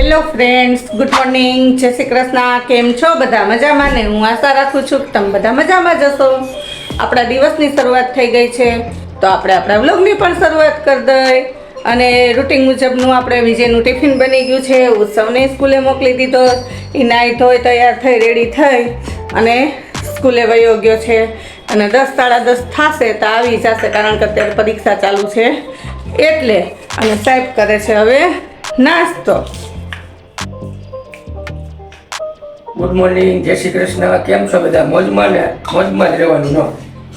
Hello friends, good morning, જય શ્રી કૃષ્ણ. કેમ છો બધા? મજામાં ને? હું આશા રાખું છું કે તમે બધા મજામાં જશો. આપણા દિવસની શરૂઆત થઈ ગઈ છે, તો આપણે આપણા વ્લોગની પણ શરૂઆત કરી દઈએ. અને રૂટિન મુજબનું આપણે વિજયનું ટિફિન બની ગયું છે. ઉત્સવને સ્કૂલે મોકલી દીધો. એ નાહી ધોઈ તૈયાર થઈ રેડી થઈ અને સ્કૂલે વયો ગયો છે. અને 10 સાડા 10 થશે તો આવી જશે, કારણ કે અત્યારે પરીક્ષા ચાલુ છે એટલે. અને સાહેબ કરે છે હવે નાસ્તો. ગુડ મોર્નિંગ, જય શ્રી કૃષ્ણ. કેમ છો બધા? મોજમાં ને મોજમાં જ રહેવાનું. નો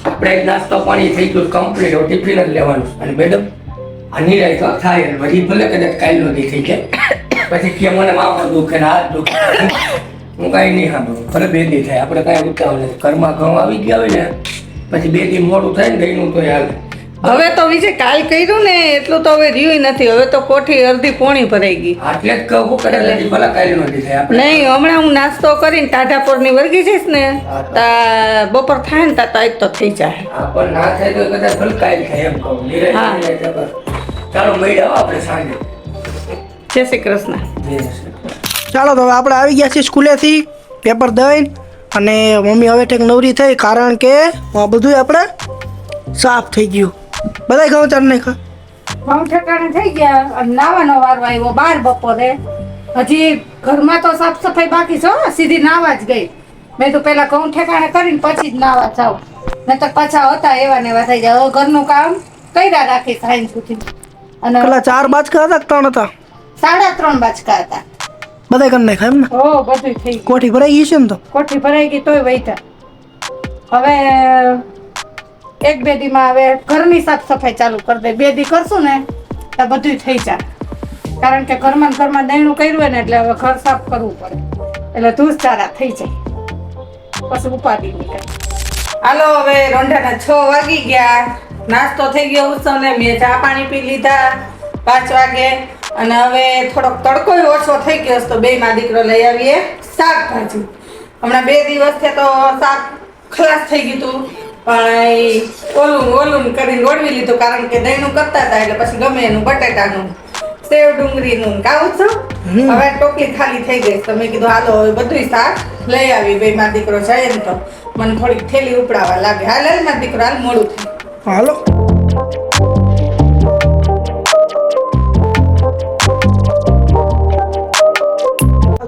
આપણે એક નાસ્તો પાણી થઈ ગયું કમ્પ્લીટ. હવે ટિફિન જ લેવાનું. અને મેડમ આ નિરાય તો થાય પછી ભલે કદાચ કાલનો દી થઈ જાય પછી કે મને માથું દુખે ને હાથ દુખે, હું કાંઈ નહીં સાંભળું. ભલે 2 દી થાય, આપણે કાંઈ ઉતાવળ નથી. ઘરમાં ઘઉં આવી ગયા હોય ને પછી 2 દી મોડું થાય ને દહીંનું તો હાલ. હવે તો વિજય કાલ કર્યું ને એટલું તો હવે રહ્યું નથી. હવે તો કોઠી અડધી પોણી ભરાઈ ગઈ. આટલે જ કહું કરે નથી ભલે કાલનો દી થાય આપણે. નહીં, હમણાં હું નાસ્તો કરીને ટાઢાપોરની વર્ગી જઈશ ને તા બપોર થાય ને તા તો થઈ જાય. પણ ના થાય તો કદાચ ભલે કાલ થાય એમ કહું. નિરાય જબર. ચાલો મળ્યા આપણે સાંજે. જય શ્રી કૃષ્ણ. ચાલો તો હવે આપણે આવી ગયા છીએ સ્કૂલેથી પેપર દઈને, અને મમ્મી હવે ટેક નવરી થઈ, કારણ કે આ બધું આપણે સાફ થઈ ગયું. બધા ઘઉં ચાર નાખા, ઘઉં ઠેકાણે થઈ ગયા અને નાવાનો વારો આવ્યો 12 બપોરે. હજી ઘરમાં તો સાફ સફાઈ બાકી છે હો, સીધી નાવા જ ગઈ. મેં તો પેલા ઘઉં ઠેકાણે કરીને પછી જ નાવા જાઉં, નહીં તો પાછા હતા એવા ને એવા થઈ જાય. હવે ઘરનું કામ કર્યા રાખી સાંજ સુધી. અને પેલા 4 બાચકા હતા કે 3 હતા? 3.5 બાચકા હતા. બધા કરી નાખા એમ ને? હો, બધું થઈ ગયું. કોઠી ભરાઈ ગઈ છે ને? તો કોઠી ભરાઈ ગઈ તોય વૈતા. હવે 1-2 દીમાં હવે ઘરની સાફ સફાઈ ચાલુ કરી દે. 2 દી કરશું ને તો બધું થઈ જાય, કારણ કે ઘરમાં દહીંનું કર્યું હોય ને એટલે હવે ઘર સાફ કરવું પડે, એટલે ધૂસ ચારા થઈ જાય પછી ઉપાડી નીકળે. હાલો, હવે રોંઢાના 6 વાગી ગયા. નાસ્તો થઈ ગયો ઉત્સવને. મેં ચા પાણી પી લીધા 5 વાગે. અને હવે થોડોક તડકો ઓછો થઈ ગયો તો 2 માં દીકરો લઈ આવીએ શાકભાજી. હમણાં 2 દિવસથી તો શાક ખલાસ થઈ ગયું હતું, પણ ઓલું કરીને ઓળવી લીધું, કારણ કે દહીંનું કરતા હતા એટલે પછી ગમે એનું બટાટાનું, સેવ ડુંગળીનું કાવું છું. હવે ટોપલી ખાલી થઈ ગઈ તો મેં કીધું હાલો હવે બધું શાક લઈ આવી. 2 માં દીકરો જાય ને તો મને થોડીક થેલી ઉપડાવવા લાગે. હાલ માં દીકરો હાલ, મોડું થાય. હાલો.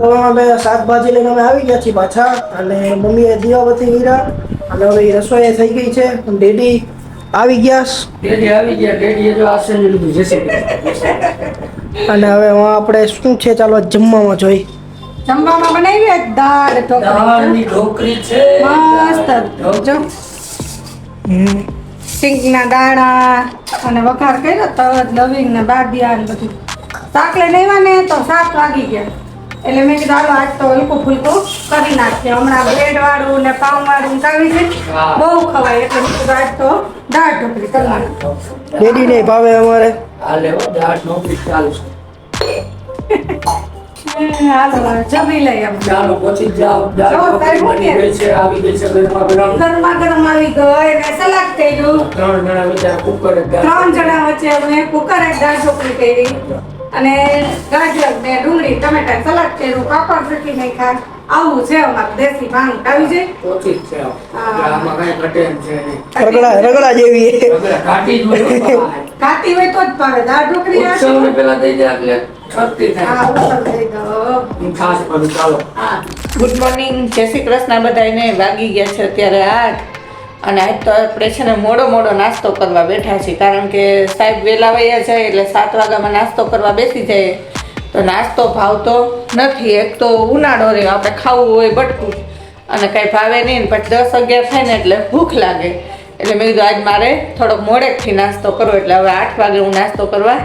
હવે અમે શાકભાજી લઈને અમે આવી ગયા છીએ પાછા, અને મમ્મીએ દીવાબત્તી કર્યા, અને હવે રસોઈ થઈ ગઈ છે. ડેડી આવી ગયા, ડેડી આવી ગયા. ડેડીએ જો આસન લીધું જશે. અને હવે આપણે શું છે ચાલો જમવામાં જોઈ. જમવામાં બનાવી દાળ દાળની ઢોકળી છે મસ્ત. જો સિંગના દાણા અને વઘાર કર્યો, તજ લવિંગ ને બાદિયા ને બધું. શાક લઈને આવ્યા ને તો 7 વાગી ગયા, એટલે મેં કીધું હાલો આજ તો હલકું ફૂલકું કરી નાખીએ. હમણાં બ્રેડ વાળું ને પાઉં વાળું ખાવી છે, બહુ ખવાય, એટલે મેં કીધું આજ તો દાળ ઢોકળી કરી નાખી. ડેડી નહીં ભાવે અમારે. હાલે હો, દાળ ઢોકળી ચાલુ છે. હાલો જમી લઈએ એમ. ચાલો પહોંચી જાઓ. દાળ ઢોકળી બની ગઈ છે, આવી ગઈ છે ગરમા ગરમ. ગરમા ગરમ આવી ગઈ ને સલાડ કર્યું. 3 જણા વિચાર કુકર જ 3 જણા વચ્ચે અમે કુકર એક દાળ ઢોકળી કરી, અને ગાજર ને ડુંગળી ટમેટા સલાડ કર્યું, પાપડ શેકી નાખ્યા. આવું છે અમારું દેશી ભાણું. આવી જાય પહોંચી જ છે. આમાં કાંઈ ઘટે એમ છે નહીં. રગડા જેવી. રગડા કાઢી જ હોય. ખાતી હોય તો જ ભાવે દાળ ઢોકળી. ઉત્સવને પહેલા દઈ દે એટલે છતી થાય. હા, ઉત્સવ થઈ ગયો. હું ખાસ કરું. ચાલો. હા, ગુડ મોર્નિંગ, જય શ્રી કૃષ્ણ બધાને. વાગી ગયા છે અત્યારે 8. અને આજ તો આપણે છે ને મોડો નાસ્તો કરવા બેઠા છીએ, કારણ કે સાહેબ વહેલા વયા જાય એટલે 7 વાગ્યામાં નાસ્તો કરવા બેસી જાય તો નાસ્તો ભાવતો નથી. એક તો ઉનાળો રહ્યો, આપણે ખાવું હોય બટકું અને કાંઈ ભાવે નહીં ને પછી 10-11 થાય ને એટલે ભૂખ લાગે. એટલે મેં કીધું આજ મારે થોડોક મોડેકથી નાસ્તો કરવો, એટલે હવે 8 વાગે હું નાસ્તો કરવા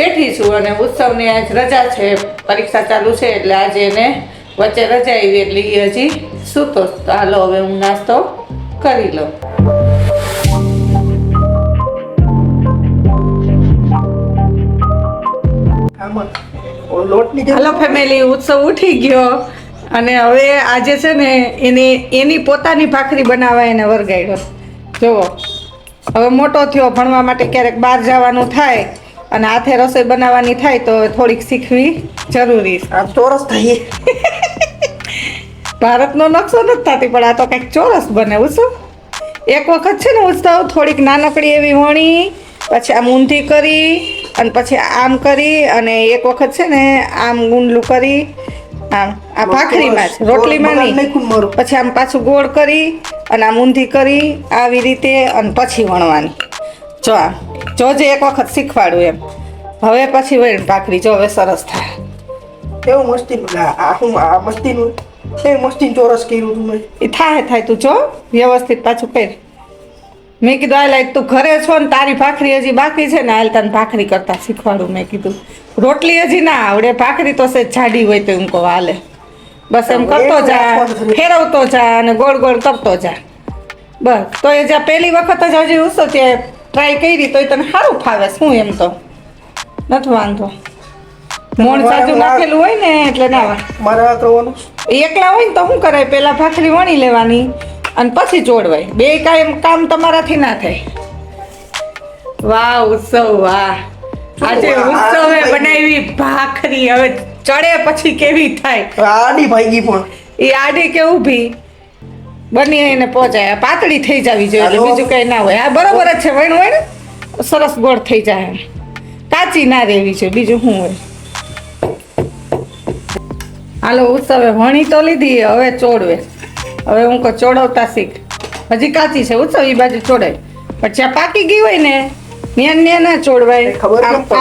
બેઠી છું. અને ઉત્સવની આજ રજા છે, પરીક્ષા ચાલુ છે, એટલે આજે એને વચ્ચે રજા આવી એટલે એ હજી સૂતો. તો હાલો હવે હું નાસ્તો કરી લો. હેલો ફેમિલી, ઉત્સવ ઉઠી ગયો અને હવે આજે છે ને એની પોતાની ભાખરી બનાવવા એને વરગાડ્યો. જુઓ, હવે મોટો થયો, ભણવા માટે ક્યારેક બહાર જવાનું થાય અને હાથે રસોઈ બનાવવાની થાય તો થોડીક શીખવી જરૂરી છે. આ ચોરસ થાય ભારતનો નકશો નથી થતી પણ આ તો કંઈક ચોરસ બને શું. એક વખત છે ને ઉત્સવ થોડીક નાનકડી એવી વણી, પછી આમ ઊંધી કરી અને પછી આમ કરી, અને એક વખત છે ને આમ ગુંડલું કરી, આમ આ ભાખરીમાં જ રોટલીમાં નહીં, પછી આમ પાછું ગોળ કરી અને આમ ઊંધી કરી આવી રીતે, અને પછી વણવાની. જો આમ જોજે એક વખત શીખવાડું એમ. હવે પછી વણ ભાખરી જો હવે સરસ થાય. કેવું મસ્તીનું આ મસ્તીનું એ મસ્તીનું ચોરસ કર્યું તું મેં. એ થાય તું જો વ્યવસ્થિત પાછું કર. મેં કીધું આ લાઈક તું ઘરે છો ને તારી ભાખરી હજી બાકી છે ને, હાલ તને ભાખરી કરતા શીખવાડું. મેં કીધું રોટલી હજી ના આવડે, ભાખરી તો સેજ જાડી હોય તો એમ કહો હાલે. બસ એમ કરતો જા, ફેરવતો જા અને ગોળ ગોળ કરતો જા. બસ તો એ જ્યાં પહેલી વખત જ હજી ઉસો ત્યાં ટ્રાય કરી તો તને સારું ફાવે. શું એમ તો નથી વાંધો. મોણ સાચું નાખેલું હોય ને એટલે ના મારા કરવાનું એકલા હોય ને તો શું કરાય, પેલા ભાખરી વણી લેવાની અને પછી ચોડવાય. બે કાંઈ કામ તમારાથી ના થાય. વાહ ઉત્સવ વાહ! આજે ઉત્સવે બનાવી ભાખરી હવે ચડે પછી કેવી થાય. આડી ભાગી પણ એ આડી કે ઊભી બની એને પહોંચાય. પાતળી થઈ જવી જોઈએ, બીજું કઈ ના હોય. આ બરોબર જ છે, વણ હોય ને સરસ ગોળ થઈ જાય, કાચી ના રહેવી છે, બીજું શું હોય. હાલો ઉત્સવે વણી તો લીધી, હવે ચોડવે. હવે હું કહું ચોડવતા શીખ. હજી કાચી છે ઉત્સવ, એ બાજુ ચોડાય પણ જ્યાં પાકી ગઈ હોય ને ત્યાં ના ચોડવાય.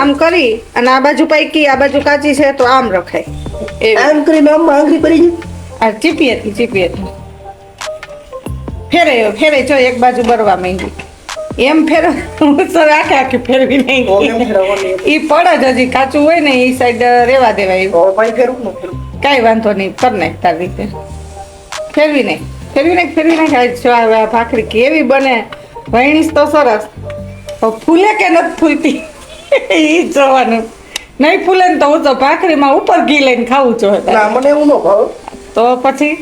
આમ કરી અને આ બાજુ પાકી આ બાજુ કાચી છે તો આમ રખાય. એમ કરીને આમ આંગળી પડી ગઈ. આ ચીપી હતી ફેરે જો એક બાજુ બરવા માંડી એમ ઉત્સવ આખે ફેરવી નહીં. એ પડે જ હજી કાચું હોય ને એ સાઈડ રેવા દેવાય. કાંઈ વાંધો નહીં, કર નાખ તારી રીતે. ફેરવી નાખ. જો આ ભાખરી કેવી બને, વણીશ તો સરસ. ફૂલે કે નથી ફૂલતી એ જોવાનું. નહીં ફૂલે ને તો હું તો ભાખરીમાં ઉપર ઘી લઈને ખાવું જોઈએ. મને એવું ન ભાવ. તો પછી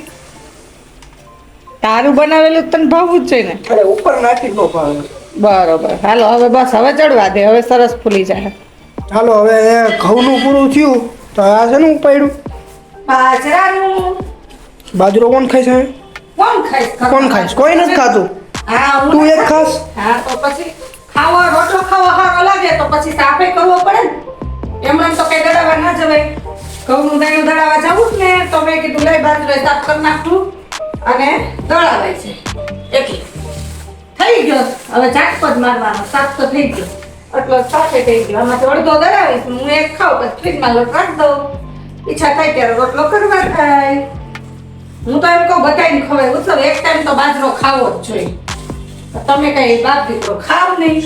તારું બનાવેલું તને ભાવવું જ જોઈએ ને. ઉપર નાખી ન ભાવે. બરોબર હાલો હવે બસ હવે ચડવા દે, હવે સરસ ફૂલી જાય. હાલો હવે ઘઉંનું પૂરું થયું તો આ છે ને ઉપાડ્યું બાજરાનું. બાજરો કોણ ખાય છે? કોણ ખાઈશ? કોઈ નથી ખાતું. હા તું એક ખાસ. હા તો પછી ખાવા રોટલો ખાવા સારો લાગે તો પછી સાફે કરવો પડે ને. એમણે તો કઈ દડાવા ના જવાય. ઘઉંનું દાણું દડાવા જવું જ ને તો મેં કીધું લઈ બાજરો સાફ કરી નાખું અને દળાવાય છે એટલે થઈ ગયો. હવે ઝાટપટ મારવાનો, સાફ તો થઈ ગયો, એટલો સાફે થઈ ગયો. આમાંથી અડધો દળાવીશ, હું એક ખાઉં પછી ફ્રીજમાં લોટ રાખી દઉં, ઈચ્છા થાય ત્યારે રોટલો કરવા થાય. હું તો એમ કહું બધાને ખવાય ઉત્સવ એક ટાઈમ તો બાજરો ખાવો જ જોઈએ. તમે કઈ બાપ દીકરો ખાવ નહીં.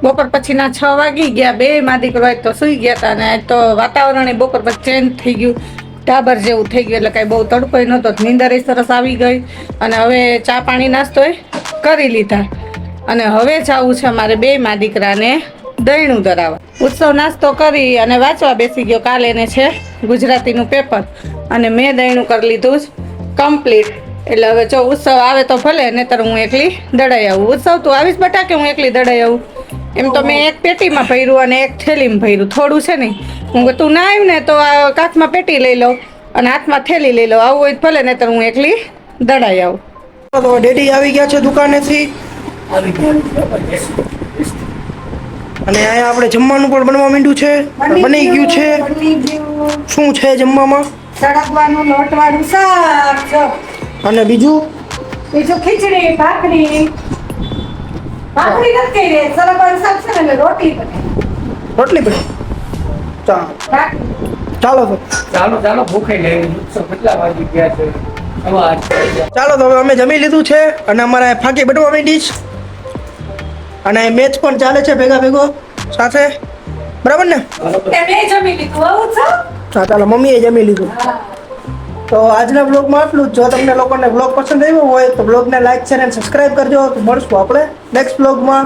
બપોર પછીના 6 વાગી ગયા, બે માં દીકરો તો સુઈ ગયા હતા અને આજ તો વાતાવરણ બપોર પછી ચેન્જ થઈ ગયું, ટાબર જેવું થઈ ગયું એટલે કાંઈ બહુ તડકો નહોતો, નીંદર સરસ આવી ગઈ. અને હવે ચા પાણી નાસ્તો કરી લીધા અને હવે જવું છે મારે બે માં દીકરાને દહીણું ધરાવવા. ઉત્સવ નાસ્તો કરી અને વાંચવા બેસી ગયો. કાલે એને છે ગુજરાતીનું પેપર અને મેં દહીણું કરી લીધું કમ્પ્લીટ. એટલે હવે જો ઉત્સવ આવે તો ભલે, નહીતર હું એકલી દડાઈ આવું. ઉત્સવ તું આવીશ બટા કે હું એકલી દડાઈ આવું? એમ તો મેં એક પેટીમાં ભર્યું અને એક થેલીમાં ભર્યું, થોડું છે નહીં. હું તું ના આવ્યું ને તો આ કાચમાં પેટી લઈ લઉં અને હાથમાં થેલી લઈ લઉં. આવું હોય તો ભલે, નહીતર હું એકલી દડાઈ આવું. તો ડેડી આવી ગયા છે દુકાનેથી અને અહીંયા આપણે જમવાનું પણ બનવા માંડ્યું છે. બની ગયું છે. શું છે જમવામાં? સડકવાનું લોટવાળું શાક અને બીજું ખીચડી ભાખરી. ભાખરી નથી કહી રહી, સડકવાનું શાક છે ને એટલે રોટલી બને. રોટલી બની. ચાલો તો ચાલો ભૂખે લઈ. કેટલા વાગી ગયા છે? ચાલો તો હવે અમે જમી લીધું છે અને અમારે ફાંકી બનવા માંડી છે અને મેચ પણ ચાલે છે ભેગો સાથે. બરાબર ને? મેં જમી લીધું આવું છે. હા ચાલો, મમ્મીએ જમી લીધું. તો આજના બ્લોગમાં આટલું જ. જો તમને લોકોને બ્લોગ પસંદ આવ્યો હોય તો બ્લોગને લાઈક શેર અને સબસ્ક્રાઈબ કરજો. તો મળશું આપણે નેક્સ્ટ બ્લોગમાં.